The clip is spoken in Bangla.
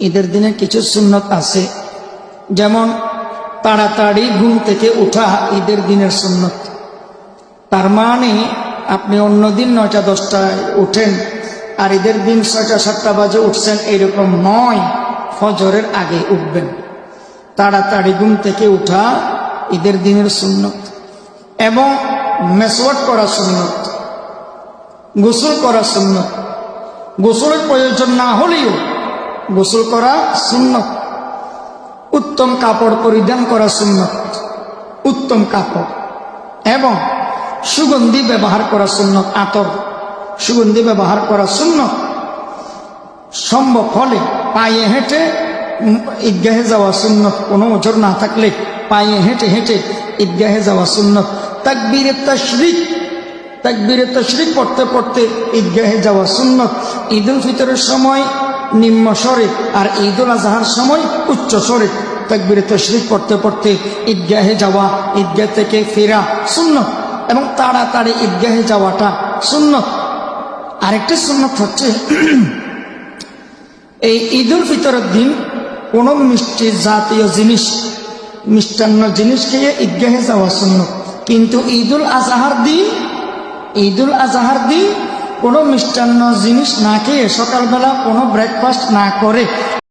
ঈদের দিনে কিছু সুন্নত আছে, যেমন তাড়াতাড়ি ঘুম থেকে উঠা ঈদের দিনের সুন্নত। তার মানে আপনি অন্যদিন 9টা-10টায় উঠেন আর ঈদের দিন 6টা-7টা বাজে উঠছেন, এরকম নয়। ফজরের আগে উঠবেন। তাড়াতাড়ি ঘুম থেকে উঠা ঈদের দিনের সুন্নত। এবং মেসওয়াক করা সুন্নত, গোসল করা সুন্নত। গোসলের প্রয়োজন না হলেও গোসল করা সুন্নত। উত্তম কাপড় পরিধান করা সুন্নত, উত্তম কাপড়। এবং সুগন্ধি ব্যবহার করা সুন্নত, আতর, সুগন্ধি ব্যবহার করা সুন্নত। সম্ভব হলে পায়ে হেঁটে ঈদগাহে যাওয়া সুন্নত। কোনো ওজর না থাকলে পায়ে হেঁটে হেঁটে ঈদগাহে যাওয়া সুন্নত। তাকবীরে তাশরিক পড়তে পড়তে ঈদগাহে যাওয়া সুন্নত। ঈদুল ফিতরের সময় নিম্ন স্বরে আর ঈদুল আজহার সময় উচ্চ স্বরে তাকবীরে তাশরিক পড়তে পড়তে ঈদগাহে যাওয়া, ঈদগাহ থেকে ফেরা সুন্নত। এবং তাড়াতাড়ি ঈদগাহে যাওয়াটা সুন্নত। আরেকটি সুন্নত হচ্ছে এই ঈদুল ফিতরের দিন কোনো মিষ্টি জাতীয় জিনিস, মিষ্টান্ন জিনিস খেয়ে ঈদগাহে যাওয়া সুন্নত। কিন্তু ঈদুল আজহার দিন কোনো মিষ্টান্ন জিনিস না খেয়ে, সকালবেলা কোনো ব্রেকফাস্ট না করে